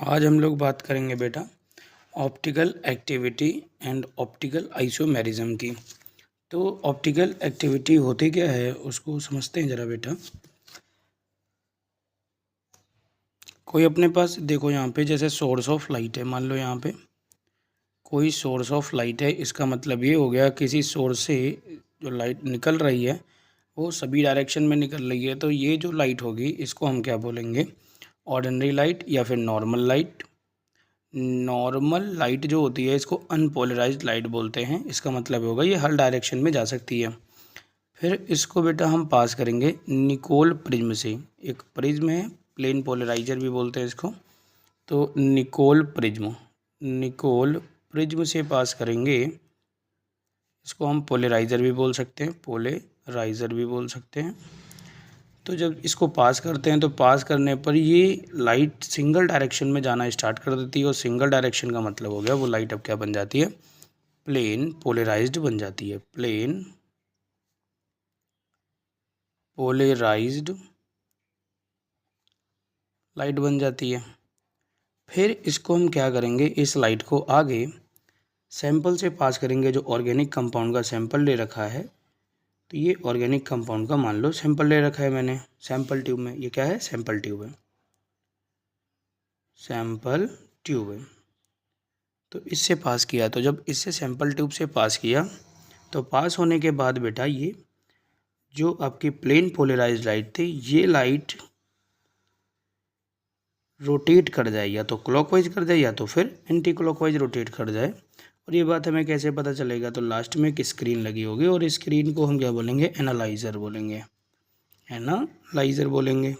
आज हम लोग बात करेंगे बेटा optical activity and optical isomerism की। तो ऑप्टिकल एक्टिविटी होती क्या है उसको समझते हैं ज़रा बेटा। कोई अपने पास देखो यहाँ पे जैसे सोर्स ऑफ लाइट है, मान लो यहाँ पे कोई सोर्स ऑफ लाइट है। इसका मतलब ये हो गया किसी सोर्स से जो लाइट निकल रही है वो सभी डायरेक्शन में निकल रही है। तो ये जो लाइट होगी इसको हम क्या बोलेंगे, ऑर्डिनरी लाइट या फिर नॉर्मल लाइट। नॉर्मल लाइट जो होती है इसको अनपोलराइज्ड लाइट बोलते हैं। इसका मतलब होगा ये हर डायरेक्शन में जा सकती है। फिर इसको बेटा हम पास करेंगे निकोल प्रिज्म से। एक प्रिज्म है, प्लेन पोलराइजर भी बोलते हैं इसको। तो निकोल प्रिज्म से पास करेंगे। इसको हम पोलराइजर भी बोल सकते हैं, पोलराइजर भी बोल सकते हैं। तो जब इसको पास करते हैं तो पास करने पर ये लाइट सिंगल डायरेक्शन में जाना स्टार्ट कर देती है। और सिंगल डायरेक्शन का मतलब हो गया वो लाइट अब क्या बन जाती है, प्लेन पोलराइज्ड बन जाती है। प्लेन पोलराइज्ड लाइट बन जाती है। फिर इसको हम क्या करेंगे, इस लाइट को आगे सैंपल से पास करेंगे। जो ऑर्गेनिक कंपाउंड का सैंपल ले रखा है, तो ये ऑर्गेनिक कंपाउंड का मान लो सैंपल ले रखा है मैंने सैंपल ट्यूब में। ये क्या है, सैंपल ट्यूब है, सैंपल ट्यूब है। तो इससे पास किया, तो जब इससे सैंपल ट्यूब से पास किया तो पास होने के बाद बेटा ये जो आपकी प्लेन पोलराइज्ड लाइट थी, ये लाइट रोटेट कर जाए, या तो क्लॉकवाइज कर जाए या तो फिर एंटी क्लॉकवाइज रोटेट कर जाए। और ये बात हमें कैसे पता चलेगा, तो लास्ट में एक स्क्रीन लगी होगी और स्क्रीन को हम क्या बोलेंगे, एनालाइजर बोलेंगे, एनालाइजर बोलेंगे।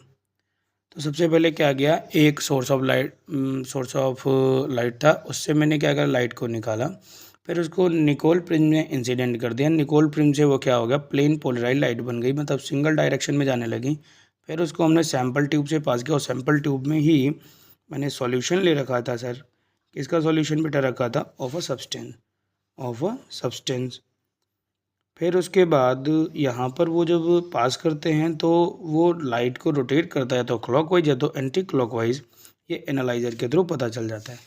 तो सबसे पहले क्या किया, एक सोर्स ऑफ लाइट था, उससे मैंने क्या करा, लाइट को निकाला। फिर उसको निकोल प्रिज्म में इंसिडेंट कर दिया। निकोल प्रिज्म से वो क्या हो गया, प्लेन पोलराइज्ड लाइट बन गई, मतलब सिंगल डायरेक्शन में जाने लगी। फिर उसको हमने सैंपल ट्यूब से पास किया और सैंपल ट्यूब में ही मैंने सॉल्यूशन ले रखा था सर। किसका सॉल्यूशन बेटा रखा था, ऑफ अ सब्सटेंस। फिर उसके बाद यहाँ पर वो जब पास करते हैं तो वो लाइट को रोटेट करता है, तो क्लॉकवाइज या तो एंटी क्लॉकवाइज, ये एनालाइजर के थ्रू पता चल जाता है।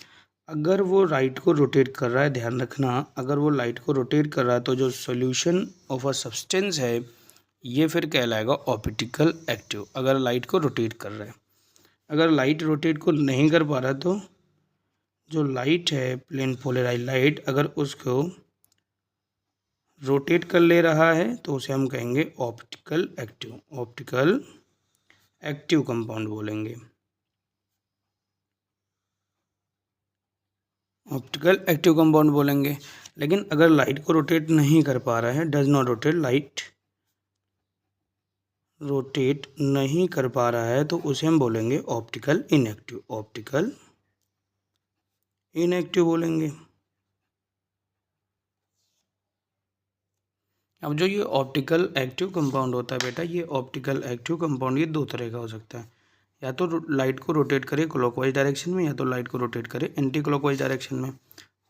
अगर वो लाइट को रोटेट कर रहा है, ध्यान रखना, अगर वो लाइट को रोटेट कर रहा है तो जो सॉल्यूशन ऑफ अ सब्सटेंस है ये फिर कहलाएगा ऑप्टिकल एक्टिव, अगर लाइट को रोटेट कर रहा है। अगर लाइट रोटेट को नहीं कर पा रहा तो जो लाइट है प्लेन पोलराइज्ड लाइट, अगर उसको रोटेट कर ले रहा है तो उसे हम कहेंगे ऑप्टिकल एक्टिव कंपाउंड बोलेंगे, ऑप्टिकल एक्टिव कंपाउंड बोलेंगे। लेकिन अगर लाइट को रोटेट नहीं कर पा रहा है, does not rotate, light rotate नहीं कर पा रहा है, तो उसे हम बोलेंगे ऑप्टिकल इनएक्टिव बोलेंगे। अब जो ये ऑप्टिकल एक्टिव कंपाउंड होता है बेटा, ये ऑप्टिकल एक्टिव कंपाउंड ये दो तरह का हो सकता है, या तो लाइट को रोटेट करे क्लॉकवाइज डायरेक्शन में, या तो लाइट को रोटेट करे एंटी क्लॉकवाइज डायरेक्शन में।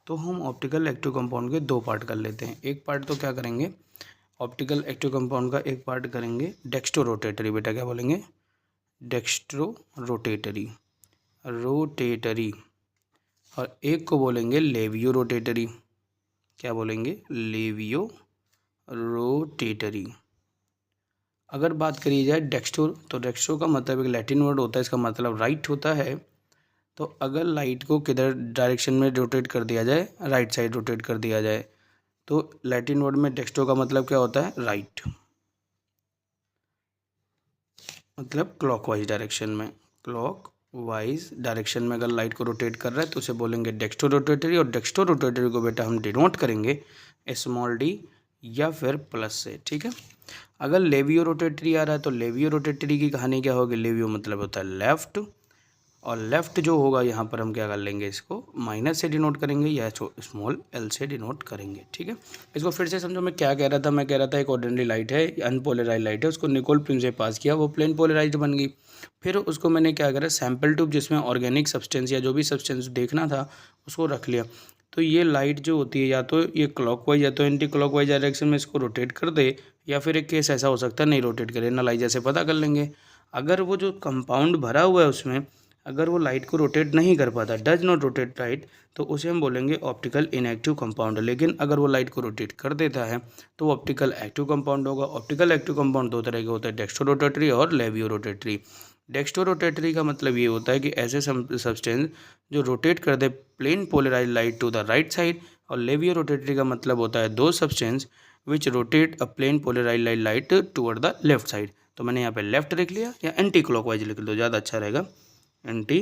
तो हम ऑप्टिकल एक्टिव कंपाउंड के दो पार्ट कर लेते हैं। एक पार्ट तो क्या करेंगे, ऑप्टिकल एक्टिव कंपाउंड का एक पार्ट करेंगे डेक्स्ट्रो रोटेटरी, बेटा क्या बोलेंगे, डेक्स्ट्रो रोटेटरी। और एक को बोलेंगे लेवियो रोटेटरी, क्या बोलेंगे, लेवियो रोटेटरी। अगर बात करी जाए डेक्स्ट्रो, तो डेक्स्ट्रो का मतलब एक लैटिन वर्ड होता है, इसका मतलब राइट होता है। तो अगर लाइट को किधर डायरेक्शन में रोटेट कर दिया जाए, राइट साइड रोटेट कर दिया जाए, तो लैटिन वर्ड में डेक्स्ट्रो का मतलब क्या होता है, राइट, मतलब क्लॉकवाइज डायरेक्शन में, क्लॉकवाइज डायरेक्शन में अगर लाइट को रोटेट कर रहा है तो उसे बोलेंगे डेक्स्ट्रो रोटेटरी। और डेक्स्ट्रो रोटेटरी को बेटा हम डिनोट करेंगे स्मॉल डी या फिर प्लस से, ठीक है। अगर लेवियो रोटेटरी आ रहा है तो लेवियो रोटेटरी की कहानी क्या होगी, लेवियो मतलब होता है लेफ्ट, और लेफ्ट जो होगा यहाँ पर हम क्या कर लेंगे, इसको माइनस से डिनोट करेंगे या स्मॉल एल से डिनोट करेंगे, ठीक है। इसको फिर से समझो मैं क्या कह रहा था, मैं कह रहा था एक ऑर्डिनरी लाइट है, अनपोलराइज लाइट है, उसको निकोल प्रिज्म से पास किया, वो प्लेन पोलराइज्ड बन गई। फिर उसको मैंने क्या करा, सैंपल ट्यूब जिसमें ऑर्गेनिक सब्सटेंस या जो भी सब्सटेंस देखना था उसको रख लिया। तो ये लाइट जो होती है या तो ये क्लॉकवाइज या तो एंटी क्लॉकवाइज डायरेक्शन में इसको रोटेट कर दे, या फिर एक केस ऐसा हो सकता है नहीं रोटेट करे, एनालाइजर से पता कर लेंगे। अगर वो जो कंपाउंड भरा हुआ है उसमें अगर वो लाइट को रोटेट नहीं कर पाता, डज नॉट रोटेट लाइट, तो उसे हम बोलेंगे ऑप्टिकल इनएक्टिव कंपाउंड। लेकिन अगर वो लाइट को रोटेट कर देता है तो वो ऑप्टिकल एक्टिव कंपाउंड होगा। ऑप्टिकल एक्टिव कंपाउंड दो तरह के होते हैं, डेक्स्ट्रो रोटेटरी और लेवियो रोटेटरी। डेक्स्ट्रो रोटेटरी का मतलब ये होता है कि ऐसे सब्सटेंस जो रोटेट कर दे plane polarize light to the right side, और लेवियो रोटेटरी का मतलब होता है दो substance which rotate a plane polarize light toward the left side. तो मैंने यहाँ पे लेफ्ट लिख लिया, या एंटी क्लॉकवाइज लिख दो, ज़्यादा अच्छा रहेगा, एंटी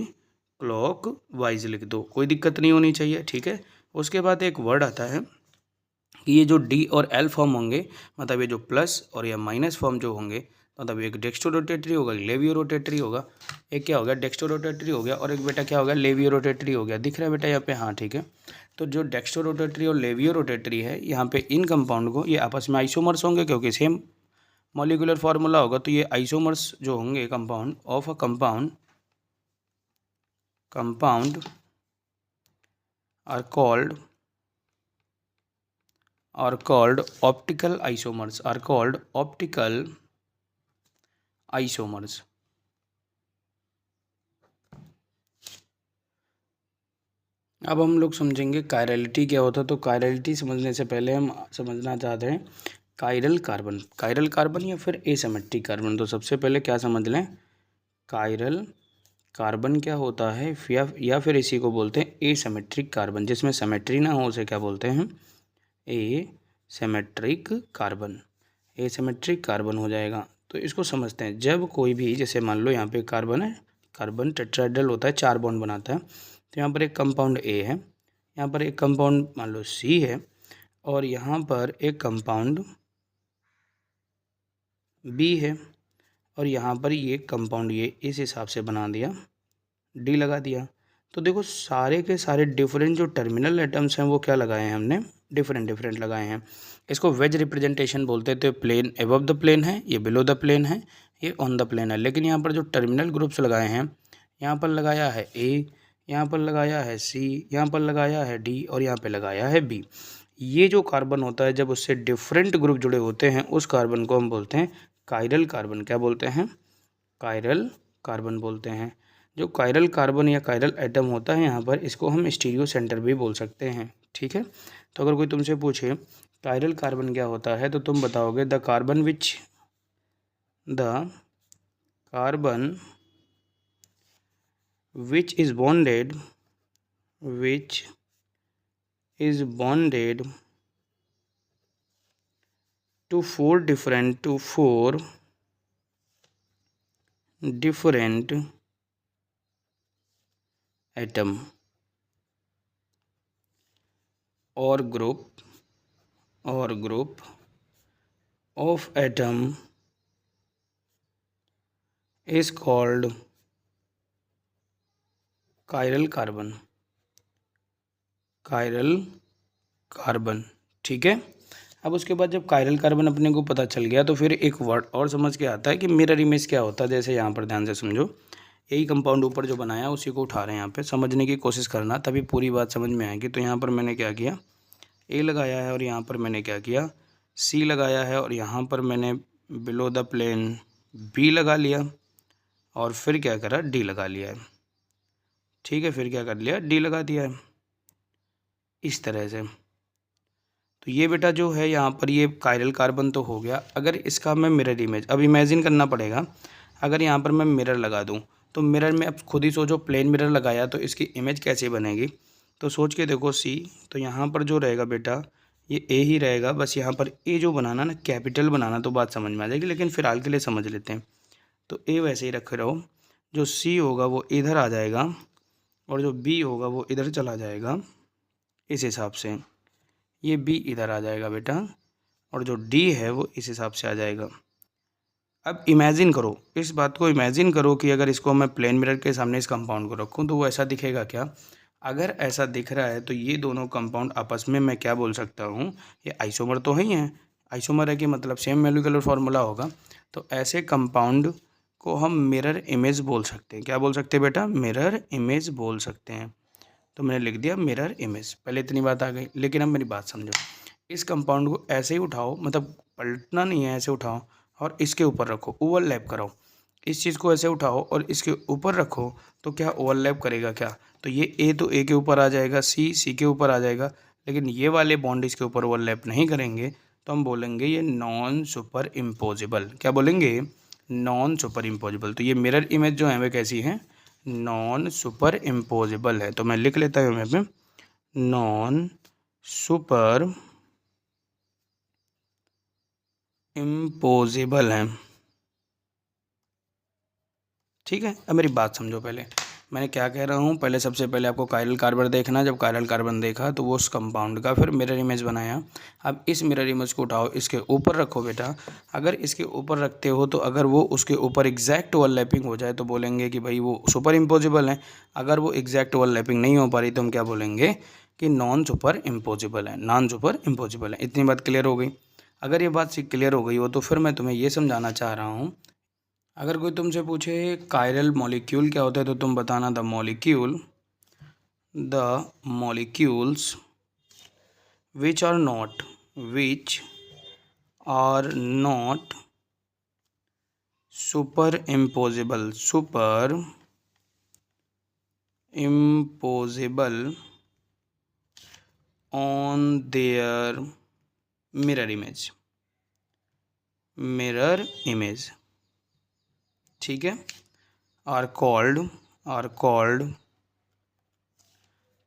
क्लॉक वाइज लिख दो, कोई दिक्कत नहीं होनी चाहिए, ठीक है। उसके बाद एक वर्ड आता है कि ये जो डी और एल फॉर्म होंगे, मतलब ये जो प्लस और या माइनस फॉर्म जो होंगे, मतलब एक डेक्स्ट्रो रोटेटरी होगा, एक लेवियो रोटेटरी होगा। एक क्या हो गया, डेक्स्ट्रो रोटेटरी हो गया, और एक बेटा क्या हो गया, लेवियो रोटेटरी हो गया। दिख रहा है बेटा यहाँ पे, हाँ ठीक है। तो जो डेक्स्ट्रो रोटेटरी और लेवियो रोटेटरी है, यहाँ पे इन कंपाउंड को, ये आपस में आइसोमर्स होंगे क्योंकि सेम मॉलिक्यूलर फार्मूला होगा, तो ये आइसोमर्स जो होंगे compound of a compound are called optical isomers, are called optical isomers। अब हम लोग समझेंगे कायरलिटी क्या होता है। तो कायरलिटी समझने से पहले हम समझना चाहते हैं कायरल कार्बन या फिर एसिमेट्रिक कार्बन। तो सबसे पहले क्या समझ लें, कायरल कार्बन क्या होता है, या फिर इसी को बोलते हैं एसिमेट्रिक कार्बन। जिसमें सिमेट्री ना हो उसे क्या बोलते हैं, एसिमेट्रिक कार्बन। एसिमेट्रिक कार्बन हो जाएगा। तो इसको समझते हैं, जब कोई भी, जैसे मान लो यहाँ पे कार्बन है, कार्बन टेट्राहेड्रल होता है, 4 बॉन्ड बनाता है। तो यहाँ पर एक कंपाउंड ए है, यहाँ पर एक कंपाउंड मान लो सी है, और यहाँ पर एक कंपाउंड बी है, और यहाँ पर ये कंपाउंड ये इस हिसाब से बना दिया, डी लगा दिया। तो देखो सारे के सारे डिफरेंट जो टर्मिनल एटम्स हैं वो क्या लगाए हैं हमने, डिफरेंट लगाए हैं। इसको वेज रिप्रेजेंटेशन बोलते हैं। तो प्लेन एबव द प्लेन है, ये बिलो द प्लेन है, ये ऑन द प्लेन है। लेकिन यहाँ पर जो टर्मिनल ग्रुप्स लगाए हैं, यहाँ पर लगाया है ए, यहाँ पर लगाया है सी, यहाँ पर लगाया है डी, और यहाँ पर लगाया है बी। ये जो कार्बन होता है, जब उससे डिफरेंट ग्रुप जुड़े होते हैं, उस कार्बन को हम बोलते हैं कायरल कार्बन। क्या बोलते हैं, कायरल कार्बन बोलते हैं। जो कायरल कार्बन या कायरल एटम होता है यहाँ पर, इसको हम स्टीरियो सेंटर भी बोल सकते हैं, ठीक है। तो अगर कोई तुमसे पूछे कायरल कार्बन क्या होता है, तो तुम बताओगे the carbon which is bonded to four different atom or group of atom is called chiral carbon, ठीक है। अब उसके बाद जब कायरल कार्बन अपने को पता चल गया, तो फिर एक वर्ड और समझ के आता है कि मिरर इमेज क्या होता है। जैसे यहाँ पर ध्यान से समझो, यही कंपाउंड ऊपर जो बनाया उसी को उठा रहे हैं, यहाँ पे समझने की कोशिश करना, तभी पूरी बात समझ में आएगी। तो यहाँ पर मैंने क्या किया, ए लगाया है, और यहाँ पर मैंने क्या किया, सी लगाया है, और यहाँ पर मैंने बिलो द प्लेन बी लगा लिया, और फिर क्या करा, डी लगा लिया है, ठीक है। फिर क्या कर लिया, डी लगा दिया है, इस तरह से। तो ये बेटा जो है यहाँ पर, ये कायरल कार्बन तो हो गया। अगर इसका मैं मिरर इमेज, अब इमेजिन करना पड़ेगा, अगर यहाँ पर मैं मिरर लगा दूँ, तो मिरर में अब खुद ही सोचो, प्लेन मिरर लगाया तो इसकी इमेज कैसे बनेगी। तो सोच के देखो सी, तो यहाँ पर जो रहेगा बेटा, ये ए ही रहेगा। बस यहाँ पर ए जो बनाना ना, कैपिटल बनाना, तो बात समझ में आ जाएगी, लेकिन फ़िलहाल के लिए समझ लेते हैं। तो ए वैसे ही रखे रहो, जो सी होगा वो इधर आ जाएगा, और जो बी होगा वो इधर चला जाएगा, इस हिसाब से। ये बी इधर आ जाएगा बेटा, और जो डी है वो इस हिसाब से आ जाएगा। अब इमेजिन करो, इस बात को इमेजिन करो कि अगर इसको मैं प्लेन मिरर के सामने इस कंपाउंड को रखूं, तो वो ऐसा दिखेगा क्या। अगर ऐसा दिख रहा है, तो ये दोनों कंपाउंड आपस में मैं क्या बोल सकता हूँ, ये आइसोमर तो है ही है। आइसोमर है कि मतलब सेम मॉलिक्यूलर फार्मूला होगा। तो ऐसे कंपाउंड को हम मिरर इमेज बोल सकते हैं। क्या बोल सकते हैं बेटा, मिरर इमेज बोल सकते हैं। तो मैंने लिख दिया मिरर इमेज, पहले इतनी बात आ गई। लेकिन अब मेरी बात समझो, इस कंपाउंड को ऐसे ही उठाओ, मतलब पलटना नहीं है, ऐसे उठाओ और इसके ऊपर रखो, ओवरलैप कराओ। इस चीज़ को ऐसे उठाओ और इसके ऊपर रखो तो क्या ओवरलैप करेगा क्या? तो ये ए तो ए के ऊपर आ जाएगा, सी के ऊपर आ जाएगा, लेकिन ये वाले बॉन्ड इसके ऊपर ओवरलैप नहीं करेंगे, तो हम बोलेंगे ये नॉन सुपर इम्पोजिबल। क्या बोलेंगे? Non super imposable. तो ये मिरर इमेज जो है वह कैसी है? नॉन सुपर इम्पोजिबल है। तो मैं लिख लेता हूँ यहाँ पे नॉन सुपर इम्पोजिबल है। ठीक है, अब मेरी बात समझो। पहले मैंने क्या कह रहा हूँ, पहले सबसे पहले आपको कायरल कार्बन देखना। जब कायरल कार्बन देखा तो वो उस कंपाउंड का फिर मिरर इमेज बनाया। अब इस मिरर इमेज को उठाओ, इसके ऊपर रखो बेटा। अगर इसके ऊपर रखते हो तो अगर वो उसके ऊपर एग्जैक्ट ओवरलैपिंग हो जाए तो बोलेंगे कि भाई वो सुपर इम्पोजिबल है। अगर वो एग्जैक्ट ओवरलैपिंग नहीं हो पा रही तो हम क्या बोलेंगे कि नॉन सुपर इम्पोजिबल है, नॉन सुपर इम्पोजिबल है। इतनी बात क्लियर हो गई? अगर ये बात क्लियर हो गई हो तो फिर मैं तुम्हें ये समझाना चाह रहा हूँ, अगर कोई तुमसे पूछे कायरल मॉलिक्यूल क्या होता है तो तुम बताना the molecules which are not super impossible on their mirror image. ठीक है, are called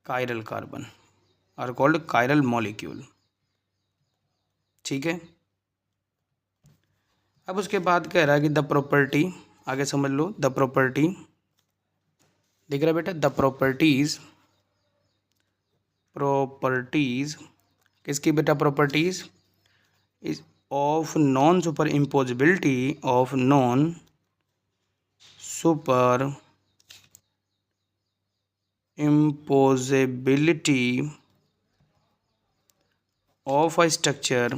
chiral carbon, are called chiral molecule. ठीक है, अब उसके बाद कह रहा है कि द प्रॉपर्टी, आगे समझ लो, द प्रॉपर्टी दिख रहा है बेटा, द प्रॉपर्टीज किसकी बेटा? Properties is of non super impossibility of non super impossibility of a structure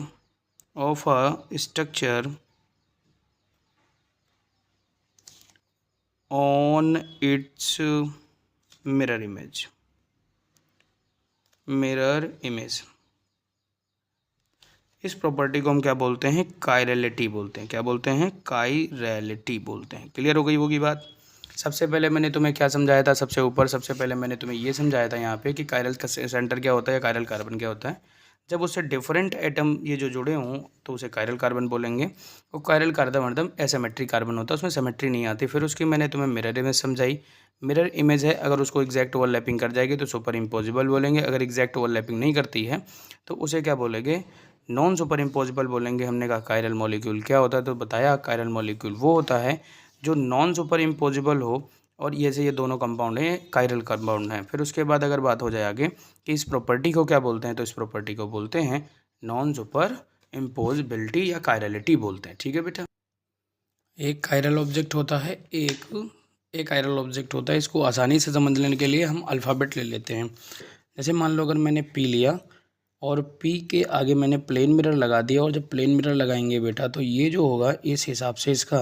on its mirror image। इस प्रॉपर्टी को हम क्या बोलते हैं? कायरलिटी बोलते हैं। क्या बोलते हैं? कायरलिटी बोलते हैं। क्लियर हो गई होगी बात? सबसे पहले मैंने तुम्हें क्या समझाया था? सबसे पहले मैंने तुम्हें ये समझाया था यहाँ पे कि कायरल का सेंटर क्या होता है या कायरल कार्बन क्या होता है। जब उससे डिफरेंट एटम ये जो जुड़े हों तो उसे कायरल कार्बन बोलेंगे। और कायरल कार्बन एकदम एसिमेट्रिक कार्बन होता है, उसमें सिमेट्री नहीं आती। फिर उसकी मैंने तुम्हें मिरर इमेज समझाई। मिरर इमेज है, अगर उसको एग्जैक्ट ओवरलैपिंग कर जाएगी तो सुपर इम्पोजिबल बोलेंगे। अगर एग्जैक्ट ओवरलैपिंग नहीं करती है तो उसे क्या बोलेंगे? नॉन सुपर इम्पोजिबल बोलेंगे। हमने कहा कायरल मॉलिक्यूल क्या होता है तो बताया कायरल मॉलिक्यूल वो होता है जो नॉन सुपर इम्पोजिबल हो, और ये से ये दोनों कंपाउंड हैं कायरल कंपाउंड हैं। फिर उसके बाद अगर बात हो जाए आगे कि इस प्रॉपर्टी को क्या बोलते हैं, तो इस प्रॉपर्टी को बोलते हैं नॉन सुपर इम्पोजिबिलिटी या कायरलिटी बोलते हैं। ठीक है बेटा, एक कायरल ऑब्जेक्ट होता है, एक कायरल ऑब्जेक्ट होता है। इसको आसानी से समझ लेने के लिए हम अल्फ़ाबेट ले लेते हैं। जैसे मान लो अगर मैंने पी लिया और पी के आगे मैंने प्लेन मिरर लगा दिया, और जब प्लेन मिरर लगाएंगे बेटा तो ये जो होगा इस हिसाब से इसका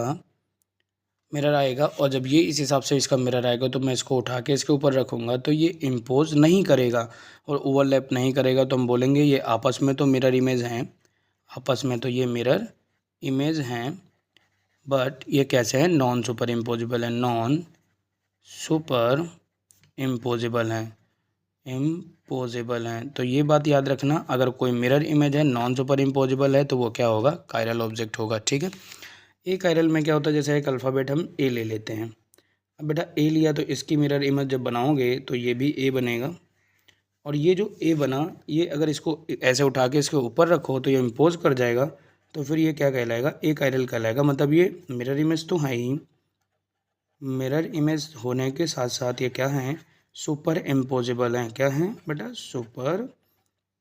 मिरर आएगा, और जब ये इस हिसाब से इसका मिरर आएगा तो मैं इसको उठा के इसके ऊपर रखूँगा तो ये इम्पोज नहीं करेगा और ओवरलैप नहीं करेगा। तो हम बोलेंगे ये आपस में तो मिरर इमेज हैं, आपस में तो ये मिरर इमेज हैं, बट ये कैसे हैं? नॉन सुपर इम्पोजिबल है, नॉन सुपर इम्पोजिबल हैं, इम्पोजिबल हैं। तो ये बात याद रखना, अगर कोई मिरर इमेज है नॉन सुपर इम्पोजिबल है तो वो क्या होगा? कायरल ऑब्जेक्ट होगा। ठीक है, ए कायरल में क्या होता है? जैसे एक अल्फ़ाबेट हम ए ले लेते हैं। अब बेटा ए लिया तो इसकी मिरर इमेज जब बनाओगे तो ये भी ए बनेगा, और ये जो ए बना ये अगर इसको ऐसे उठा के इसके ऊपर रखो तो ये इम्पोज कर जाएगा, तो फिर ये क्या कहलाएगा? ए कायरल कहलाएगा। मतलब ये मिरर इमेज तो है ही, मिरर इमेज होने के साथ साथ ये क्या हैं? सुपर इम्पोजिबल हैं। क्या हैं बेटा? सुपर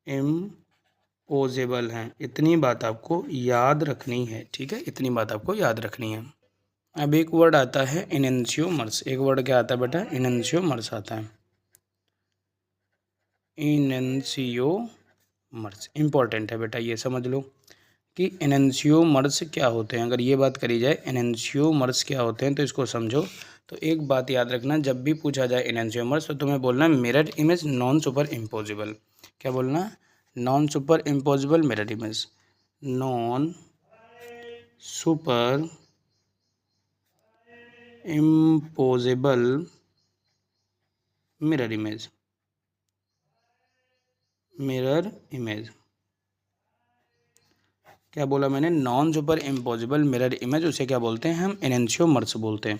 इम्पोजिबल हैं। इतनी बात आपको याद रखनी है। ठीक है, इतनी बात आपको याद रखनी है। अब एक वर्ड आता है इनेंशियोमर्स। एक वर्ड क्या आता है बेटा? इनेंशियोमर्स आता है। इनेंशियोमर्स इंपॉर्टेंट है बेटा, ये समझ लो कि इनेंशियोमर्स क्या होते हैं। अगर ये बात करी जाए इनेंशियोमर्स क्या होते हैं तो इसको समझो। तो एक बात याद रखना, जब भी पूछा जाए इनेंशियोमर्स तो तुम्हें बोलना है mirror image non super imposable. क्या बोलना? Non super imposable mirror image, non super imposable mirror image, mirror image क्या बोला मैंने, non super imposable mirror image, उसे क्या बोलते हैं हम, एनेंशियोमर्स बोलते हैं।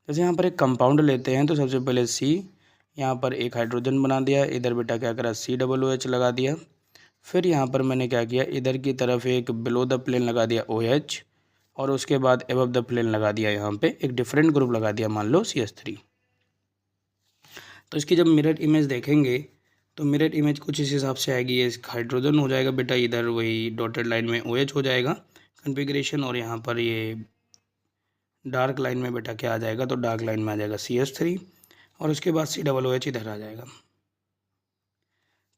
जैसे यहाँ पर एक कंपाउंड लेते हैं तो सबसे पहले सी, यहाँ पर एक हाइड्रोजन बना दिया, इधर बेटा क्या करा COOH लगा दिया, फिर यहाँ पर मैंने क्या किया, इधर की तरफ एक बिलो द प्लेन लगा दिया OH, और उसके बाद एबव द प्लेन लगा दिया यहाँ पे एक डिफरेंट ग्रुप लगा दिया, मान लो CH3। तो इसकी जब मिरर इमेज देखेंगे तो मिरर इमेज कुछ इस हिसाब से आएगी, ये हाइड्रोजन हो जाएगा बेटा, इधर वही डॉटेड लाइन में OH हो जाएगा कन्फिग्रेशन, और यहाँ पर ये डार्क लाइन में बेटा क्या आ जाएगा, तो डार्क लाइन में आ जाएगा CH3, और उसके बाद COOH इधर आ जाएगा।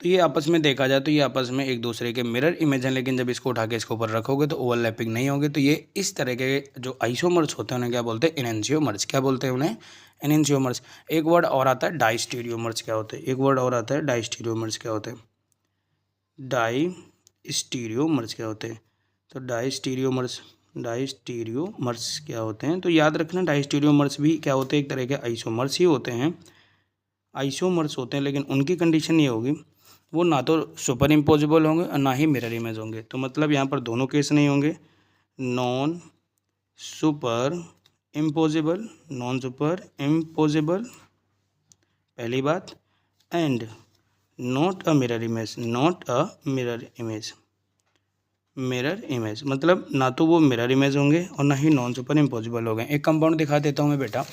तो ये आपस में देखा जाए तो ये आपस में एक दूसरे के मिरर इमेज हैं, लेकिन जब इसको उठा के इसके ऊपर रखोगे तो ओवरलैपिंग नहीं होगी। तो ये इस तरह के जो आइसोमर्स होते हैं उन्हें क्या बोलते हैं, एनेंशियोमर्स। क्या बोलते हैं उन्हें, एनेंशियोमर्स। एक वर्ड और आता है डाइस्टीरियोमर्स, क्या होते हैं, एक वर्ड और आता है डाइस्टीरियोमर्स, क्या होते हैं, डाइस्टीरियोमर्स क्या होते हैं, तो डाइस्टीरियोमर्स क्या होते हैं, तो याद रखना डाइस्टीरियोमर्स भी क्या होते हैं, एक तरह के आइसोमर्स ही होते हैं, आइसोमर्स होते हैं, लेकिन उनकी कंडीशन ये होगी वो ना तो सुपर इम्पोजिबल होंगे और ना ही मिरर इमेज होंगे। तो मतलब यहाँ पर दोनों केस नहीं होंगे, non super imposable, non super imposable पहली बात, and not a mirror image, not a mirror image, mirror image मतलब ना तो वो मिरर इमेज होंगे और ना ही नॉन सुपर इम्पोजिबल हो गए। एक कंपाउंड दिखा देता हूँ मैं बेटा,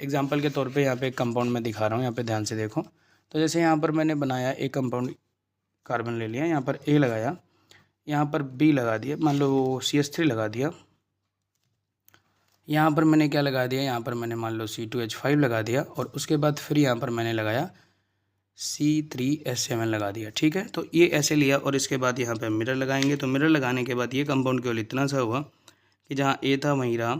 एग्जाम्पल के तौर पे यहाँ पे एक कंपाउंड मैं दिखा रहा हूँ, यहाँ पे ध्यान से देखो। तो जैसे यहाँ पर मैंने बनाया एक कंपाउंड, कार्बन ले लिया, यहाँ पर A लगाया, यहाँ पर B लगा दिया, मान लो CH3 लगा दिया, यहाँ पर मैंने क्या लगा दिया, यहाँ पर मैंने मान लो C2H5 लगा दिया, और उसके बाद फिर यहाँ पर मैंने लगाया C3H7 लगा दिया। ठीक है, तो ये ऐसे लिया, और इसके बाद यहाँ पर मिरर लगाएंगे। तो मिरर लगाने के बाद ये कंपाउंड केवल इतना सा हुआ कि जहाँ A था वहीं रहा,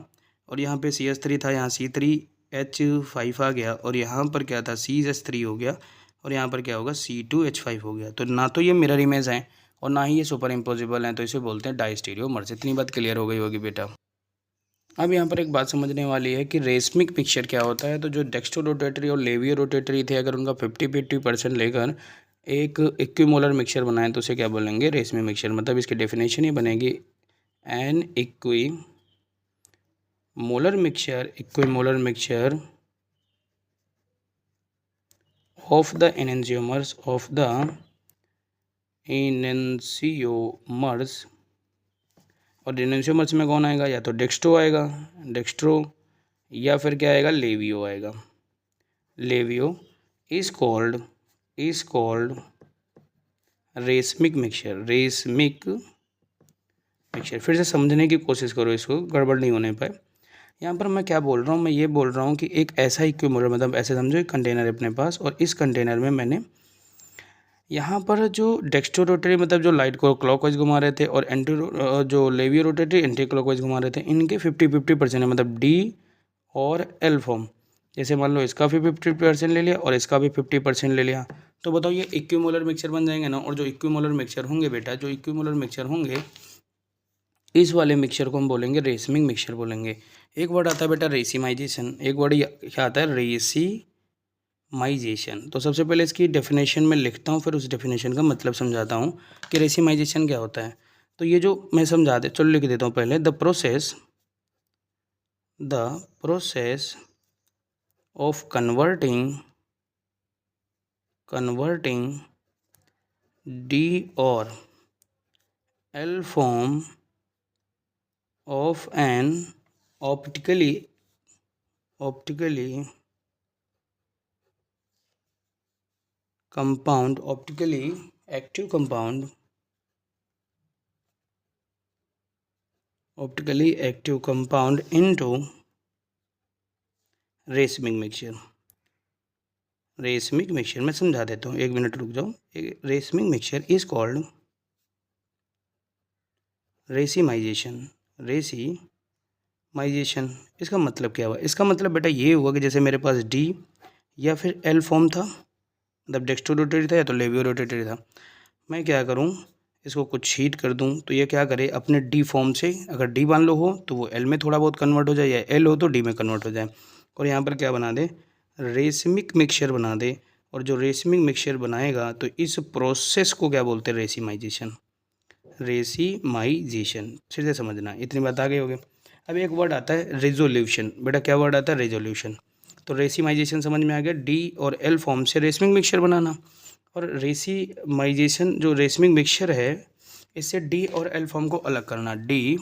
और यहाँ पे CH3 था, यहाँ C3H5 आ गया, और यहाँ पर क्या था CH3 हो गया, और यहाँ पर क्या होगा C2H5 हो गया। तो ना तो ये मिरर इमेज हैं और ना ही ये सुपर इम्पोजिबल हैं, तो इसे बोलते हैं डाइस्टीरियोमर्स। इतनी बात क्लियर हो गई होगी बेटा। अब यहाँ पर एक बात समझने वाली है कि रेशमिक मिक्सचर क्या होता है। तो जो डेक्स्ट्रो रोटेटरी और लेवियो रोटेटरी थे, अगर उनका 50-50% लेकर एक इक्विमोलर मिक्सचर बनाएं तो उसे क्या बोलेंगे, रेशमिक मिक्सचर। मतलब इसकी डेफिनेशन ही बनेगी an equimolar mixture of the enantiomers और एनेंशियोमर्स में कौन आएगा, या तो डेक्स्ट्रो आएगा, डेक्स्ट्रो, या फिर क्या आएगा, लेवियो आएगा। लेवियो इज कॉल्ड रेशमिक मिक्सचर, फिर से समझने की कोशिश करो, इसको गड़बड़ नहीं होने पाए। यहाँ पर मैं क्या बोल रहा हूँ, मैं ये बोल रहा हूँ कि एक ऐसा इक्विमोलर, मतलब ऐसे समझो एक कंटेनर है अपने पास, और इस कंटेनर में मैंने यहाँ पर जो डेक्स्ट्रो रोटरी मतलब जो लाइट को क्लॉकवाइज घुमा रहे थे, और जो लेवियो रोटेटरी एंटी क्लॉकवाइज घुमा रहे थे, इनके 50-50% है, मतलब D और L फॉर्म। जैसे मान लो इसका भी 50% ले लिया और इसका भी 50% ले लिया, तो बताओ ये इक्विमोलर मिक्सचर बन जाएंगे ना। और जो इक्विमोलर मिक्सचर होंगे बेटा, जो इक्विमोलर मिक्सचर होंगे, इस वाले मिक्सचर को हम बोलेंगे रेशमिक मिक्सचर बोलेंगे। एक वर्ड आता है बेटा रेसिमाइजेशन, एक वर्ड क्या आता है, रेसिमाइजेशन। तो सबसे पहले इसकी डेफिनेशन में लिखता हूँ, फिर उस डेफिनेशन का मतलब समझाता हूँ कि रेसिमाइजेशन क्या होता है। तो ये जो मैं समझा दे, चलो लिख देता हूँ पहले, the process of converting D और L form of an optically active compound into racemic mixture मैं समझा देता हूँ, 1 मिनट रुक जाओ। Racemic mixture is called racemization. इसका मतलब क्या हुआ, इसका मतलब बेटा ये हुआ कि जैसे मेरे पास D या फिर L फॉर्म था, मतलब डेक्स्ट्रो रोटेटरी था या तो लेवियो रोटेटरी था, मैं क्या करूँ, इसको कुछ हीट कर दूँ तो ये क्या करे, अपने D फॉर्म से, अगर D मान लो हो तो वो L में थोड़ा बहुत कन्वर्ट हो जाए, या L हो तो D में कन्वर्ट हो जाए। और यहाँ पर क्या बना दे, रेसिमिक मिक्सचर बना दे। और जो रेसिमिक मिक्सचर बनाएगा तो इस प्रोसेस को क्या बोलते हैं, रेसिमाइजेशन। रेसिमाइजेशन फिर से समझना, इतनी बात आ गई होगी। अब एक वर्ड आता है रेजोल्यूशन। बेटा क्या वर्ड आता है, रेजोल्यूशन। तो रेसिमाइजेशन समझ में आ गया, डी और एल फॉर्म से रेसिमिक मिक्सचर बनाना। और रेसिमाइजेशन जो रेसिमिक मिक्सचर है, इससे डी और एल फॉर्म को अलग करना। डी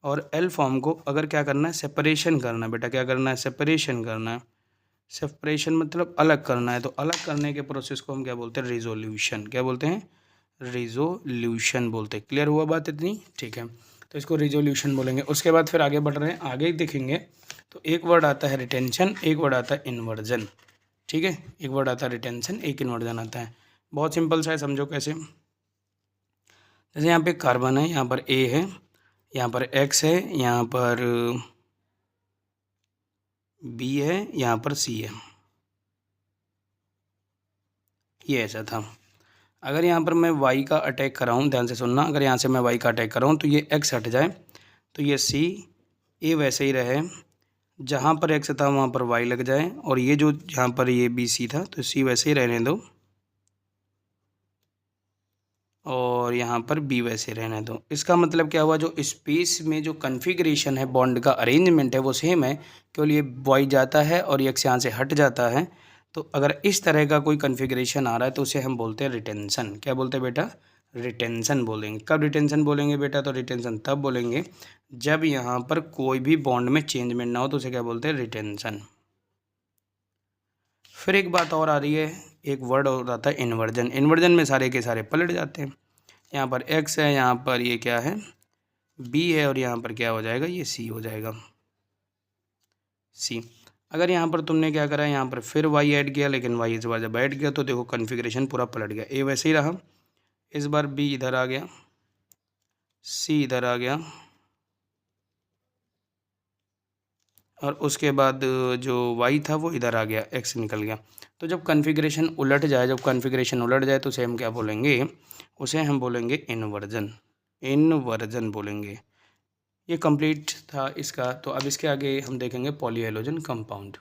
और एल फॉर्म को अगर क्या करना है, सेपरेशन करना। बेटा क्या करना है, सेपरेशन करना है। सेपरेशन मतलब अलग करना है। तो अलग करने के प्रोसेस को हम क्या बोलते हैं, रेजोल्यूशन। क्या बोलते हैं, रेजोल्यूशन बोलते हैं। क्लियर हुआ बात इतनी, ठीक है। तो इसको रेजोल्यूशन बोलेंगे। उसके बाद फिर आगे बढ़ रहे हैं, आगे देखेंगे तो एक वर्ड आता है रिटेंशन, एक वर्ड आता है इन्वर्जन। ठीक है, एक वर्ड आता है रिटेंशन, एक इन्वर्जन आता है। बहुत सिंपल सा है, समझो कैसे। जैसे यहाँ पे कार्बन है, यहाँ पर ए है, यहाँ पर एक्स है, यहाँ पर बी है, यहाँ पर सी है। ये ऐसा था। अगर यहाँ पर मैं y का अटैक कराऊँ, ध्यान से सुनना, अगर यहाँ से मैं y का अटैक कराऊँ तो ये x हट जाए, तो ये c, a वैसे ही रहे, जहाँ पर x था वहाँ पर y लग जाए, और ये जो यहाँ पर ये b c था तो c वैसे ही रहने दो, और यहाँ पर b वैसे रहने दो। इसका मतलब क्या हुआ, जो स्पेस में जो कन्फिग्रेशन है, बॉन्ड का अरेंजमेंट है वो सेम है, केवल ये y जाता है और ये x यहाँ से हट जाता है। तो अगर इस तरह का कोई कन्फिग्रेशन आ रहा है तो उसे हम बोलते हैं रिटेंशन। क्या बोलते हैं बेटा, रिटेंशन बोलेंगे। कब रिटेंशन बोलेंगे बेटा, तो रिटेंशन तब बोलेंगे जब यहाँ पर कोई भी बॉन्ड में चेंजमेंट ना हो, तो उसे क्या बोलते हैं, रिटेंशन। फिर एक बात और आ रही है, एक वर्ड और आता है इन्वर्जन। इन्वर्जन में सारे के सारे पलट जाते हैं। यहाँ पर x है, यहाँ पर ये क्या है, b है, और यहाँ पर क्या हो जाएगा, ये c हो जाएगा, c। अगर यहाँ पर तुमने क्या करा, यहाँ पर फिर y ऐड किया, लेकिन y इस बार जब ऐड किया तो देखो कन्फिग्रेशन पूरा पलट गया। a वैसे ही रहा, इस बार b इधर आ गया, c इधर आ गया, और उसके बाद जो y था वो इधर आ गया, x निकल गया। तो जब कन्फिग्रेशन उलट जाए, तो उसे हम क्या बोलेंगे, उसे हम बोलेंगे इन्वर्जन। इन्वर्जन बोलेंगे। ये कंप्लीट था इसका। तो अब इसके आगे हम देखेंगे पॉलीहेलोजन कंपाउंड।